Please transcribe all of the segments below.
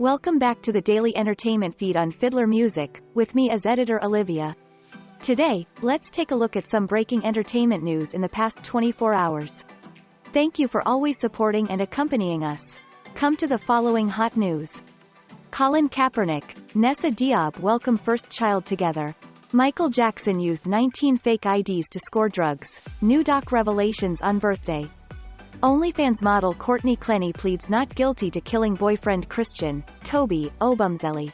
Welcome back to the daily entertainment feed on Fiddler Music, with me as editor Olivia. Today, let's take a look at some breaking entertainment news in the past 24 hours. Thank you for always supporting and accompanying us. Come to the following hot news. Colin Kaepernick, Nessa Diab welcome first child together. Michael Jackson used 19 fake IDs to score drugs. New doc revelations on birthday. OnlyFans model Courtney Clenney pleads not guilty to killing boyfriend Christian, Toby, Obumseli.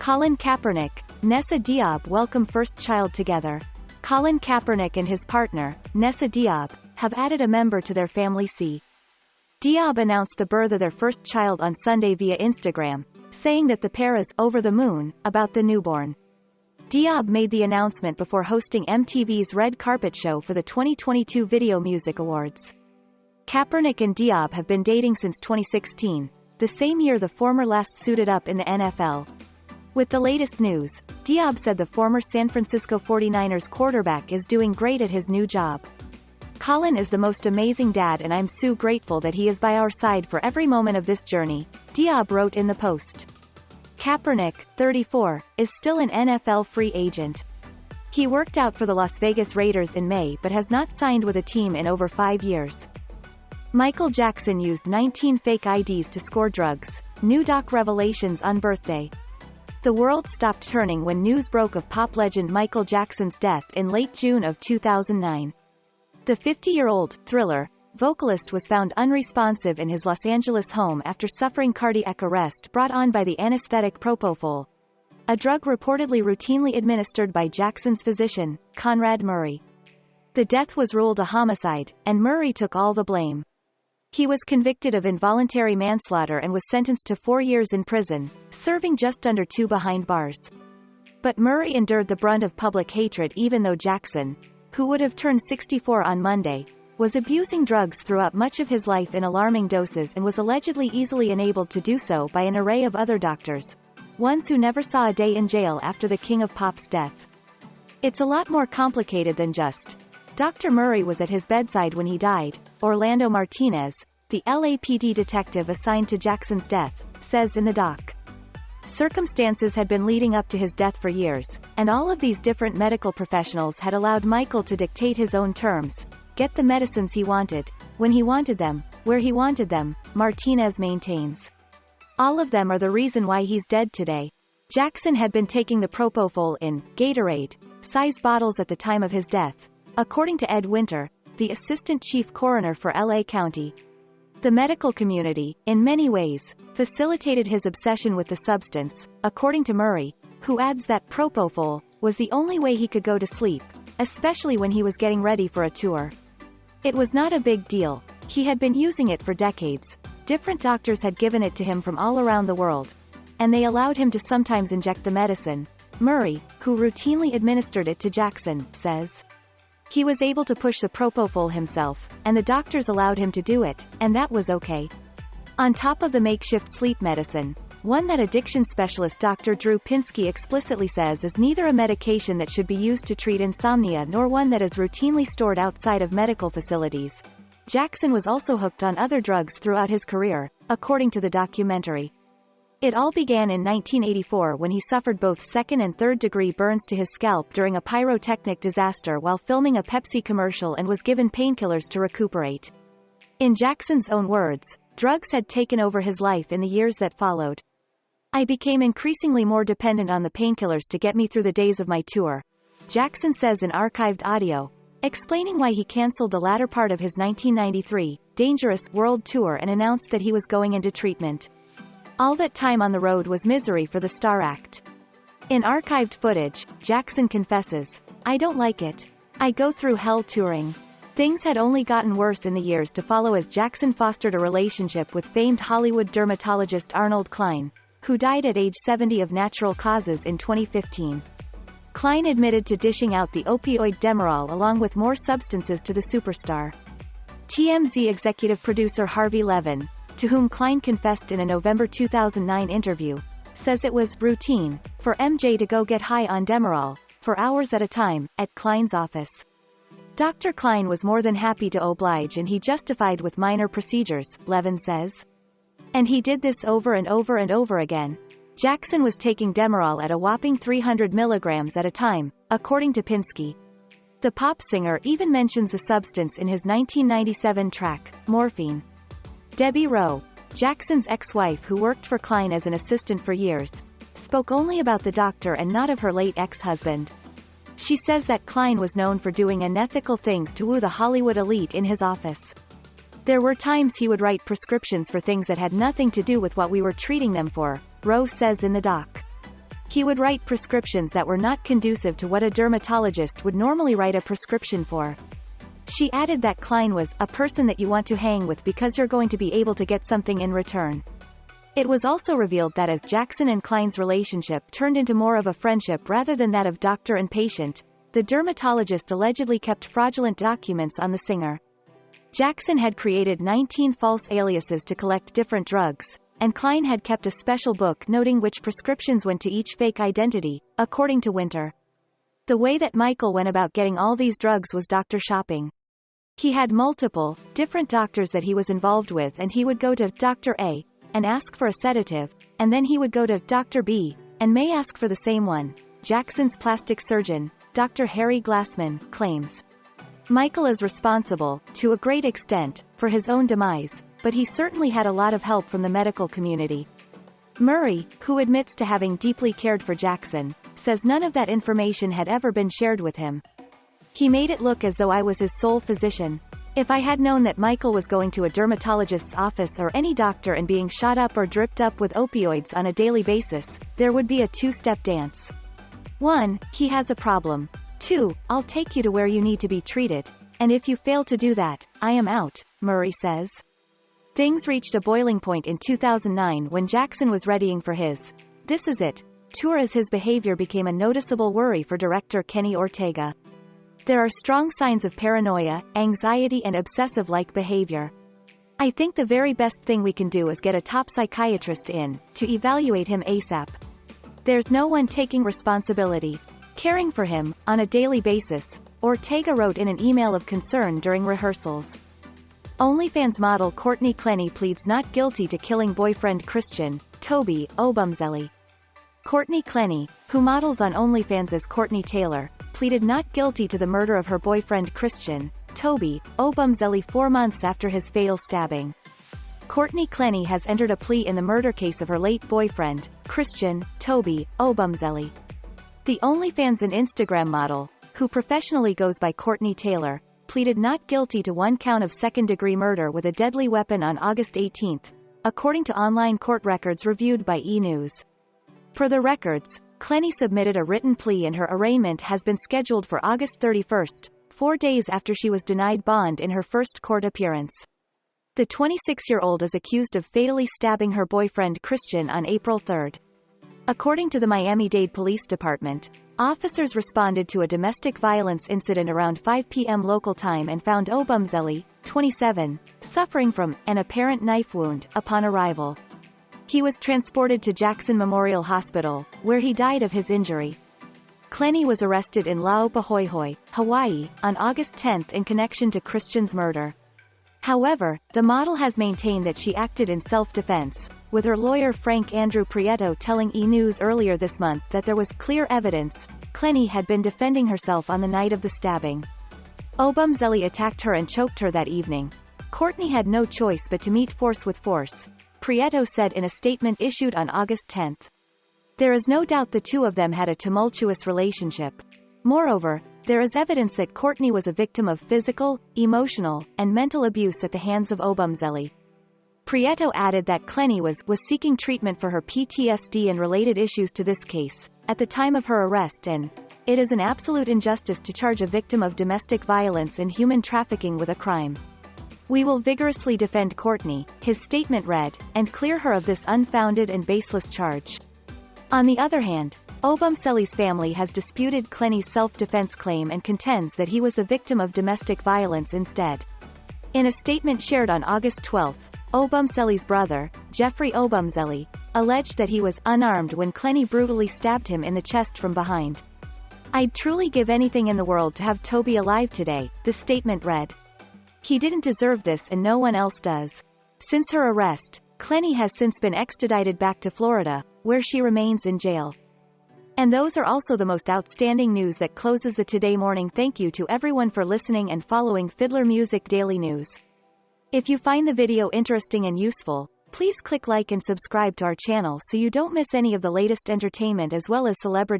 Colin Kaepernick, Nessa Diab welcome first child together. Colin Kaepernick and his partner, Nessa Diab, have added a member to their family. Diab announced the birth of their first child on Sunday via Instagram, saying that the pair is over the moon about the newborn. Diab made the announcement before hosting MTV's red carpet show for the 2022 Video Music Awards. Kaepernick and Diab have been dating since 2016, the same year the former last suited up in the NFL. With the latest news, Diab said the former San Francisco 49ers quarterback is doing great at his new job. Colin is the most amazing dad and I'm so grateful that he is by our side for every moment of this journey, Diab wrote in the post. Kaepernick, 34, is still an NFL free agent. He worked out for the Las Vegas Raiders in May but has not signed with a team in over 5 years. Michael Jackson used 19 fake IDs to score drugs. New doc revelations on birthday. The world stopped turning when news broke of pop legend Michael Jackson's death in late June of 2009. The 50-year-old Thriller vocalist was found unresponsive in his Los Angeles home after suffering cardiac arrest brought on by the anesthetic propofol, a drug reportedly routinely administered by Jackson's physician, Conrad Murray. The death was ruled a homicide, and Murray took all the blame. He was convicted of involuntary manslaughter and was sentenced to 4 years in prison, serving just under 2 behind bars. But Murray endured the brunt of public hatred even though Jackson, who would have turned 64 on Monday, was abusing drugs throughout much of his life in alarming doses and was allegedly easily enabled to do so by an array of other doctors, ones who never saw a day in jail after the King of Pop's death. It's a lot more complicated than just, Dr. Murray was at his bedside when he died, Orlando Martinez, the LAPD detective assigned to Jackson's death, says in the doc. Circumstances had been leading up to his death for years, and all of these different medical professionals had allowed Michael to dictate his own terms, get the medicines he wanted, when he wanted them, where he wanted them, Martinez maintains. All of them are the reason why he's dead today. Jackson had been taking the propofol in Gatorade-size bottles at the time of his death, according to Ed Winter, the assistant chief coroner for LA County. The medical community, in many ways, facilitated his obsession with the substance, according to Murray, who adds that propofol was the only way he could go to sleep, especially when he was getting ready for a tour. It was not a big deal. He had been using it for decades. Different doctors had given it to him from all around the world, and they allowed him to sometimes inject the medicine. Murray, who routinely administered it to Jackson, says. He was able to push the propofol himself, and the doctors allowed him to do it, and that was okay. On top of the makeshift sleep medicine, one that addiction specialist Dr. Drew Pinsky explicitly says is neither a medication that should be used to treat insomnia nor one that is routinely stored outside of medical facilities. Jackson was also hooked on other drugs throughout his career, according to the documentary. It all began in 1984 when he suffered both second- and third-degree burns to his scalp during a pyrotechnic disaster while filming a Pepsi commercial and was given painkillers to recuperate. In Jackson's own words, drugs had taken over his life in the years that followed. I became increasingly more dependent on the painkillers to get me through the days of my tour, Jackson says in archived audio, explaining why he canceled the latter part of his 1993 Dangerous World Tour and announced that he was going into treatment. All that time on the road was misery for the star act. In archived footage, Jackson confesses, I don't like it. I go through hell touring. Things had only gotten worse in the years to follow as Jackson fostered a relationship with famed Hollywood dermatologist Arnold Klein, who died at age 70 of natural causes in 2015. Klein admitted to dishing out the opioid Demerol along with more substances to the superstar. TMZ executive producer Harvey Levin, to whom Klein confessed in a November 2009 interview, says it was routine for MJ to go get high on Demerol, for hours at a time, at Klein's office. Dr. Klein was more than happy to oblige and he justified with minor procedures, Levin says. And he did this over and over and over again. Jackson was taking Demerol at a whopping 300 milligrams at a time, according to Pinsky. The pop singer even mentions the substance in his 1997 track, Morphine. Debbie Rowe, Jackson's ex-wife who worked for Klein as an assistant for years, spoke only about the doctor and not of her late ex-husband. She says that Klein was known for doing unethical things to woo the Hollywood elite in his office. There were times he would write prescriptions for things that had nothing to do with what we were treating them for, Rowe says in the doc. He would write prescriptions that were not conducive to what a dermatologist would normally write a prescription for. She added that Klein was a person that you want to hang with because you're going to be able to get something in return. It was also revealed that as Jackson and Klein's relationship turned into more of a friendship rather than that of doctor and patient, the dermatologist allegedly kept fraudulent documents on the singer. Jackson had created 19 false aliases to collect different drugs, and Klein had kept a special book noting which prescriptions went to each fake identity, according to Winter. The way that Michael went about getting all these drugs was doctor shopping. He had multiple, different doctors that he was involved with, and he would go to Dr. A and ask for a sedative, and then he would go to Dr. B and may ask for the same one. Jackson's plastic surgeon, Dr. Harry Glassman, claims. Michael is responsible, to a great extent, for his own demise, but he certainly had a lot of help from the medical community. Murray, who admits to having deeply cared for Jackson, says none of that information had ever been shared with him. He made it look as though I was his sole physician. If I had known that Michael was going to a dermatologist's office or any doctor and being shot up or dripped up with opioids on a daily basis, there would be a two-step dance. 1. He has a problem. 2. I'll take you to where you need to be treated. And if you fail to do that, I am out, Murray says. Things reached a boiling point in 2009 when Jackson was readying for his "This Is It" tour as his behavior became a noticeable worry for director Kenny Ortega. There are strong signs of paranoia, anxiety and obsessive-like behavior. I think the very best thing we can do is get a top psychiatrist in, to evaluate him ASAP. There's no one taking responsibility, caring for him, on a daily basis, Ortega wrote in an email of concern during rehearsals. OnlyFans model Courtney Clenney pleads not guilty to killing boyfriend Christian, Toby, Obumseli. Courtney Clenney, who models on OnlyFans as Courtney Taylor, pleaded not guilty to the murder of her boyfriend Christian, Toby, Obumseli 4 months after his fatal stabbing. Courtney Clenney has entered a plea in the murder case of her late boyfriend, Christian, Toby, Obumseli. The OnlyFans and Instagram model, who professionally goes by Courtney Taylor, pleaded not guilty to 1 count of second-degree murder with a deadly weapon on August 18, according to online court records reviewed by E! News. Per the records, Clenney submitted a written plea and her arraignment has been scheduled for August 31, 4 days after she was denied bond in her first court appearance. The 26-year-old is accused of fatally stabbing her boyfriend Christian on April 3. According to the Miami-Dade Police Department, officers responded to a domestic violence incident around 5 p.m. local time and found Obumseli, 27, suffering from an apparent knife wound upon arrival. He was transported to Jackson Memorial Hospital, where he died of his injury. Clenney was arrested in Laupahoehoe, Hawaii, on August 10 in connection to Christian's murder. However, the model has maintained that she acted in self-defense, with her lawyer Frank Andrew Prieto telling E! News earlier this month that there was clear evidence Clenney had been defending herself on the night of the stabbing. Obumseli attacked her and choked her that evening. Courtney had no choice but to meet force with force, Prieto said in a statement issued on August 10. There is no doubt the two of them had a tumultuous relationship. Moreover, there is evidence that Courtney was a victim of physical, emotional, and mental abuse at the hands of Obumseli. Prieto added that Clenney was seeking treatment for her PTSD and related issues to this case, at the time of her arrest and, "It is an absolute injustice to charge a victim of domestic violence and human trafficking with a crime. We will vigorously defend Courtney," his statement read, "and clear her of this unfounded and baseless charge." On the other hand, Obumseli's family has disputed Clenney's self-defense claim and contends that he was the victim of domestic violence instead. In a statement shared on August 12, Obumseli's brother, Jeffrey Obumseli, alleged that he was unarmed when Clenney brutally stabbed him in the chest from behind. "I'd truly give anything in the world to have Toby alive today," the statement read. "He didn't deserve this and no one else does." Since her arrest, Clenney has since been extradited back to Florida, where she remains in jail. And those are also the most outstanding news that closes the Today morning. Thank you to everyone for listening and following Fiddler Music Daily News. If you find the video interesting and useful, please click like and subscribe to our channel so you don't miss any of the latest entertainment as well as celebrity